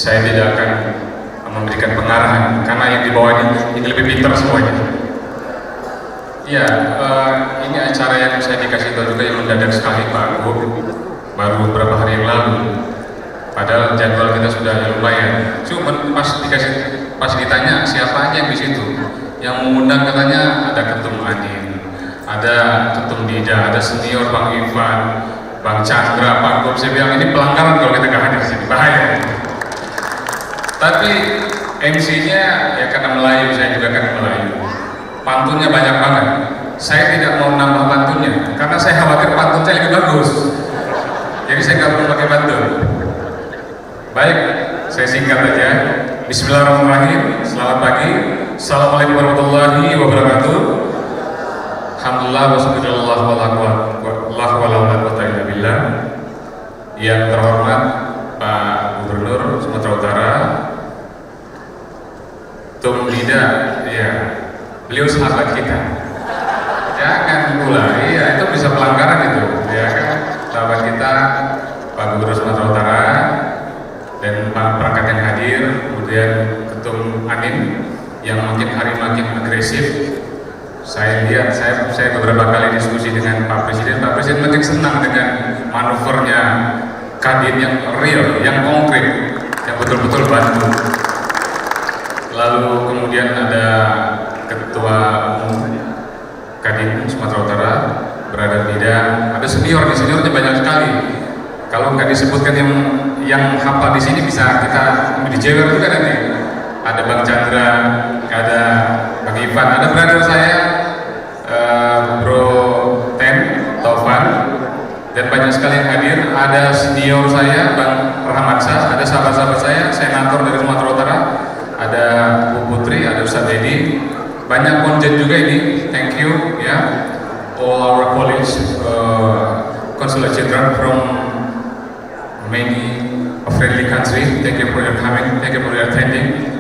saya tidak akan memberikan pengarahan karena yang di bawah ini lebih pintar semuanya. Ya, ini acara yang saya dikasih tahu juga yang mendadak sekali Pak Gub, baru beberapa hari yang lalu. Padahal jadwal kita sudah lumayan. Cuma pas ditanya siapa aja yang di situ, yang mengundang katanya ada Ketum Adin, ada Ketum Dida, ada senior Bang Ivan, Bang Chandra, Pak Gub. Saya bilang ini pelanggaran kalau kita nggak hadir di sini, bahaya. Tapi MC-nya ya karena Melayu, saya juga kan Melayu. Pantunnya banyak banget. Saya tidak mau nambah pantunnya karena saya khawatir pantun saya lebih bagus. Jadi saya nggak perlu pakai pantun. Baik, saya singkat aja. Bismillahirrahmanirrahim. Selamat pagi. Assalamualaikum warahmatullahi wabarakatuh. Alhamdulillah wassallallahu ala billah. Yang terhormat Pak Gubernur Sumatera Utara, Tum Dida, ya, beliau sahabat kita. Jangan mulai, ya itu bisa pelanggaran itu, ya kan? Sahabat kita, Pak Gubernur Sumatera Utara, dan Pak perangkat yang hadir, kemudian Ketum Anin yang makin hari makin agresif. Saya lihat, saya beberapa kali diskusi dengan Pak Presiden makin senang dengan manuvernya Kadin yang real, yang konkret, yang betul-betul bantu. Lalu kemudian ada Ketua Umum Kadin Sumatera Utara berada di bidang, ada seniornya banyak sekali. Kalau nggak disebutkan yang hafal di sini bisa kita dijewer juga nanti. Ada Bang Chandra, ada Bang Ivan, ada brother saya, Bro Ten, Taufan, dan banyak sekali yang hadir. Ada senior saya, Bang Rahmatsa, ada sahabat-sahabat saya, senator dari Sumatera Utara, ada Bu Putri, ada Ustaz Dedi, banyak konjen juga ini. Thank you, ya, all our colleagues, consular general from many friendly country. Thank you for your coming, thank you for your attending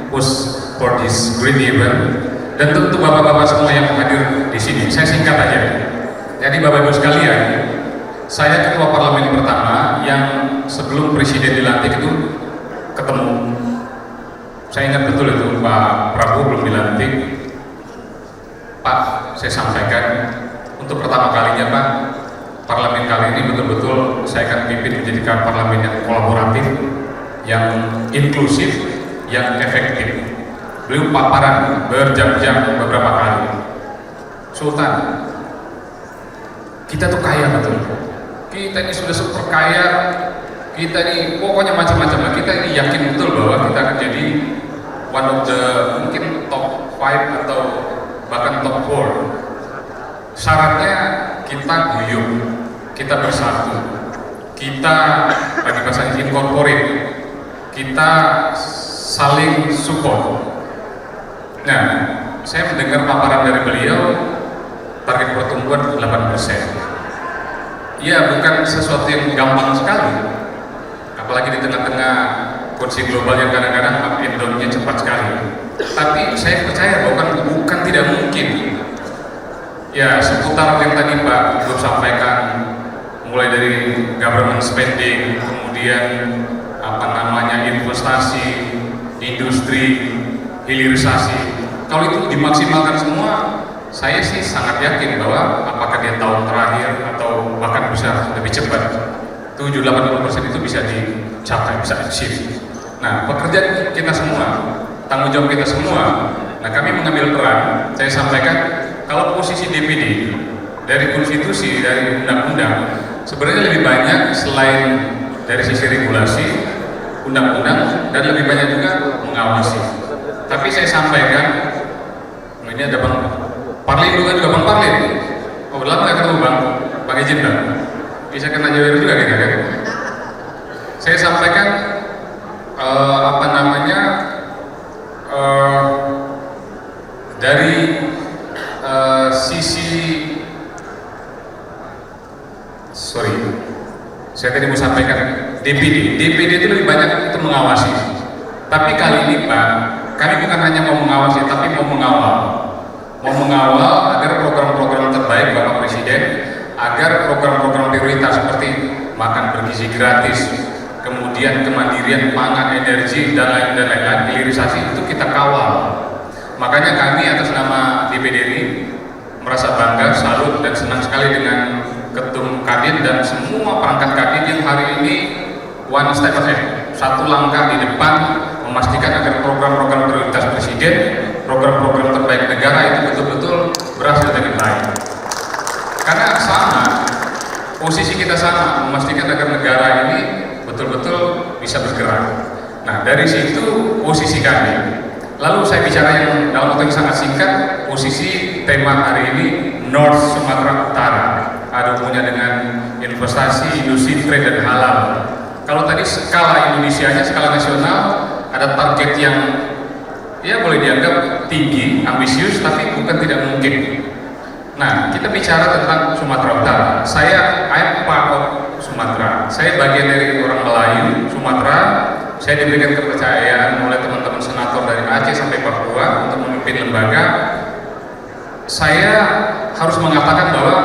for this great event, dan tentu bapak-bapak semua yang hadir di sini. Saya singkat aja. Jadi bapak-ibu sekalian, saya ketua parlemen pertama yang sebelum presiden dilantik itu ketemu. Saya ingat betul itu Pak Prabowo belum dilantik. Pak, saya sampaikan untuk pertama kalinya Pak, parlemen kali ini betul-betul saya akan pimpin menjadikan parlemen yang kolaboratif, yang inklusif, yang efektif. Beliau paparan berjam-jam beberapa kali. Sultan, kita tuh kaya betul. Kita ini sudah super kaya. Kita ini pokoknya macam-macam. Kita ini yakin betul bahwa kita akan jadi one of the mungkin top 5 atau bahkan top 4. Syaratnya kita guyup, kita bersatu, kita bagi bahasa incorporate, kita saling support. Nah, saya mendengar paparan dari beliau, target pertumbuhan 8%. Ya, bukan sesuatu yang gampang sekali, apalagi di tengah-tengah kondisi global yang kadang-kadang up and down-nya cepat sekali. Tapi saya percaya bahwa bukan tidak mungkin. Ya, seputar yang tadi Pak Gub sampaikan, mulai dari government spending, kemudian investasi, industri, hilirisasi. Kalau itu dimaksimalkan semua, saya sih sangat yakin bahwa apakah dia tahun terakhir atau bahkan bisa lebih cepat, 70-80% itu bisa dicapai, bisa achieve. Nah, pekerjaan kita semua, tanggung jawab kita semua. Nah, kami mengambil peran. Saya sampaikan, kalau posisi DPD dari konstitusi, dari undang-undang, sebenarnya lebih banyak selain dari sisi regulasi, undang-undang, dan lebih banyak juga mengawasi. Tapi saya sampaikan, ini ada Bang Parlin juga Bang Parlin. Oh, lama gak ketemu Bang Izin Bang. Bisa kena jawab juga kita kan. Saya sampaikan dari sisi saya tadi mau sampaikan DPD itu lebih banyak itu mengawasi. Tapi kali ini Pak, kami bukan hanya mau mengawasi, tapi mau mengawal agar program-program terbaik Bapak Presiden, agar program-program prioritas seperti makan bergizi gratis, kemudian kemudian kemandirian pangan, energi, dan lain-lain, hilirisasi itu kita kawal. Makanya kami atas nama DPDRI merasa bangga, salut, dan senang sekali dengan Ketum Kadin dan semua perangkat Kadin yang hari ini one step ahead, satu langkah di depan, memastikan agar program-program prioritas Presiden, program-program terbaik negara itu betul-betul berhasil dengan baik. Karena sama, posisi kita sama, memastikan agar negara ini betul-betul bisa bergerak. Nah, dari situ posisi kami. Lalu saya bicara yang dalam waktu yang sangat singkat, posisi tema hari ini North Sumatera Utara, ada hubungannya dengan investasi, industri, trade, dan halal. Kalau tadi skala Indonesianya, skala nasional, ada target yang ya boleh dianggap tinggi, ambisius, tapi bukan tidak mungkin. Nah, kita bicara tentang Sumatera Utara. Saya part of Sumatera. Saya bagian dari orang Melayu, Sumatera. Saya diberikan kepercayaan oleh teman-teman senator dari Aceh sampai Papua untuk memimpin lembaga. Saya harus mengatakan bahwa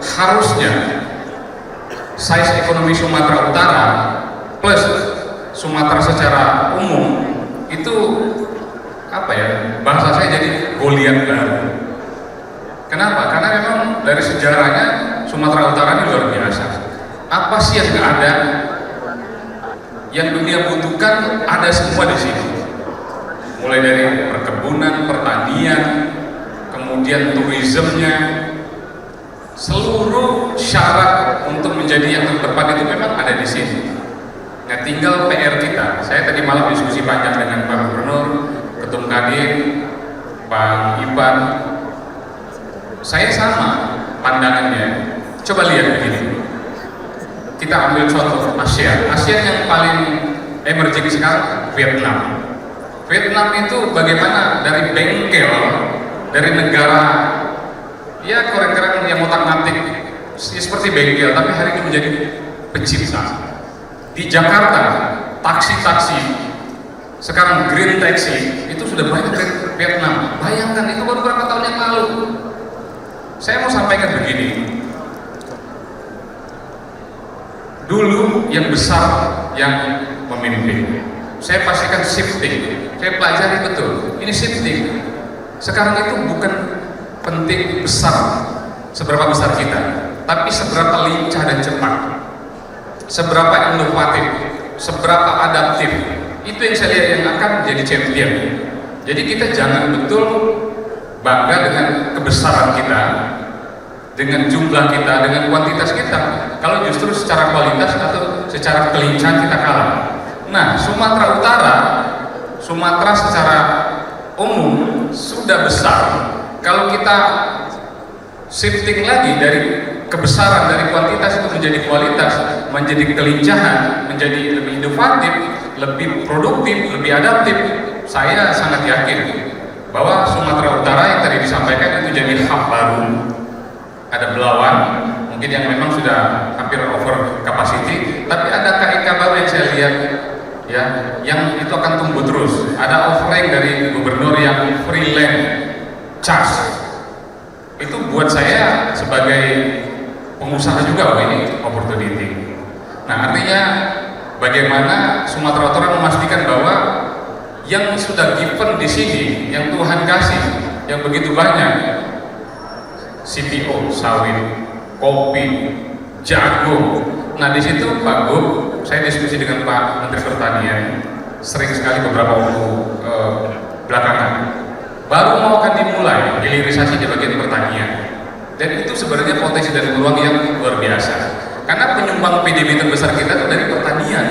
harusnya size ekonomi Sumatera Utara plus Sumatera secara umum itu apa ya, bahasa saya jadi Goliat baru. Kenapa? Karena memang dari sejarahnya Sumatera Utara ini luar biasa. Apa sih yang nggak ada? Yang dunia butuhkan ada semua di sini. Mulai dari perkebunan, pertanian, kemudian turismenya, seluruh syarat untuk menjadi yang terdepan itu memang ada di sini. Nah, tinggal PR kita. Saya tadi malam diskusi panjang dengan Pak Gubernur, Ketum Kadin, Bang Iban. Saya sama pandangannya. Coba lihat begini. Kita ambil contoh ASEAN. ASEAN yang paling emerging sekarang Vietnam. Vietnam itu bagaimana dari bengkel, dari negara ya korek-korek yang otak-atik seperti bengkel, tapi hari ini menjadi pencipta. Di Jakarta, taksi-taksi sekarang green taxi itu sudah banyak dari Vietnam. Bayangkan itu baru beberapa tahun yang lalu. Saya mau sampaikan begini. Dulu yang besar yang memimpin. Saya pastikan shifting. Saya pelajari betul. Ini shifting. Sekarang itu bukan penting besar, seberapa besar kita, tapi seberapa lincah dan cepat, seberapa inovatif, seberapa adaptif. Itu yang saya lihat yang akan jadi champion. Jadi kita jangan betul bangga dengan kebesaran kita, dengan jumlah kita, dengan kuantitas kita, kalau justru secara kualitas atau secara kelincahan kita kalah. Nah, Sumatera Utara, Sumatera secara umum sudah besar. Kalau kita shifting lagi dari kebesaran, dari kuantitas itu menjadi kualitas, menjadi kelincahan, menjadi lebih inovatif, lebih produktif, lebih adaptif, saya sangat yakin bahwa Sumatera Utara yang tadi disampaikan itu jadi hub baru. Ada Belawan, mungkin yang memang sudah hampir over capacity, tapi ada KIK baru yang saya lihat, ya, yang itu akan tumbuh terus. Ada offering dari gubernur yang free land charge. Itu buat saya sebagai pengusaha juga, wah ini opportunity. Nah, artinya bagaimana Sumatera Utara memastikan bahwa yang sudah given di sini, yang Tuhan kasih, yang begitu banyak, CPO, sawit, kopi, jagung. Nah, di situ Pak Gub, saya diskusi dengan Pak Menteri Pertanian sering sekali beberapa waktu belakangan. Baru mau akan dimulai hilirisasi di bagian pertanian. Dan itu sebenarnya potensi dan peluang yang luar biasa. Karena penyumbang PDB terbesar kita itu dari pertanian.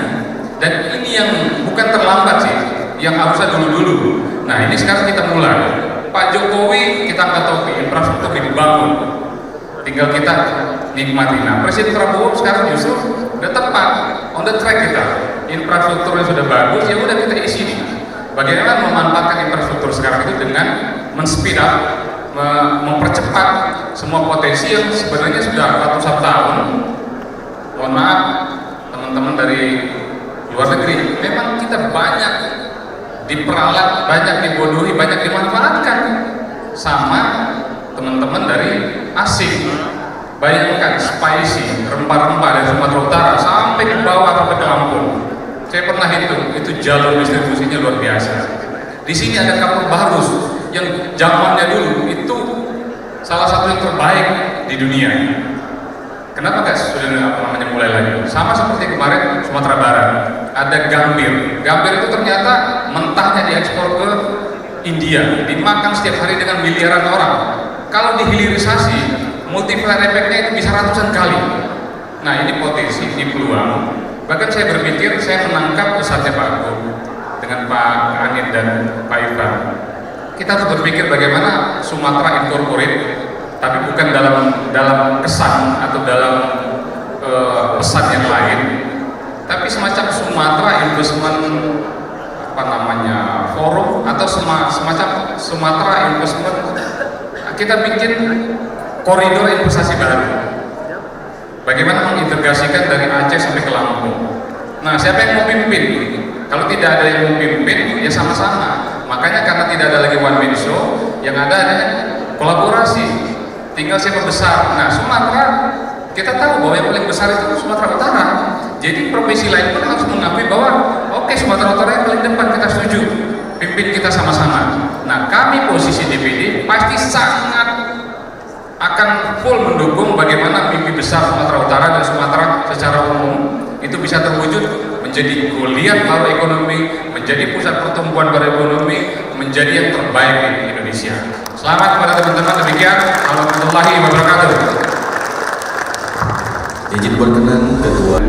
Dan ini yang bukan terlambat sih, yang harusnya dulu-dulu. Nah, ini sekarang kita mulai. Pak Jokowi kita nggak tahu infrastruktur dibangun, tinggal kita nikmati. Nah, Presiden Prabowo sekarang justru udah tepat, on the track kita. Infrastrukturnya sudah bagus, ya udah kita isi nih. Bagaimana memanfaatkan infrastruktur sekarang itu dengan men-speed up, mempercepat semua potensi yang sebenarnya sudah ratusan tahun. Mohon maaf teman-teman dari luar negeri, memang kita banyak diperalat, banyak dibodohi, banyak dimanfaatkan sama teman-teman dari asing. Bayangkan spicy, rempah-rempah dari Sumatera Utara sampai ke bawah, sampai ke Lampung. Saya pernah hitung, itu jalur distribusinya luar biasa. Di sini ada Kampung Bahrus yang zamannya dulu itu salah satu yang terbaik di dunia. Kenapa guys sudah mulai lagi? Sama seperti kemarin Sumatera Barat, ada Gambir. Gambir itu ternyata mentahnya diekspor ke India, dimakan setiap hari dengan miliaran orang. Kalau dihilirisasi, multiplier efeknya itu bisa ratusan kali. Nah ini potensi, ini peluang. Bahkan saya berpikir, saya menangkap pesannya Pak Agung dengan Pak Anit dan Pak Ivan. Kita harus berpikir bagaimana Sumatera incorporate, tapi bukan dalam kesan atau dalam pesan yang lain, tapi semacam Sumatera Investment forum atau semacam Sumatera Investment. Kita bikin koridor investasi baru. Bagaimana mengintegrasikan dari Aceh sampai ke Lampung. Nah, siapa yang mau pimpin? Kalau tidak ada yang mau pimpin, ya sama-sama. Makanya karena tidak ada lagi one man show, yang ada kolaborasi. Tinggal siapa besar. Nah, Sumatera, kita tahu bahwa yang paling besar itu Sumatera Utara. Jadi provinsi lain pun harus mengakui bahwa oke, Sumatera Utara yang paling depan, kita setuju. Pimpin kita sama-sama. Nah, kami posisi DPD pasti sangat akan full mendukung bagaimana mimpi besar Sumatera Utara dan Sumatera secara umum itu bisa terwujud menjadi goliat baru ekonomi, menjadi pusat pertumbuhan baru ekonomi, menjadi yang terbaik di Indonesia. Selamat kepada teman-teman, demikian. Warahmatullahi wabarakatuh. Izin berkenan Ketua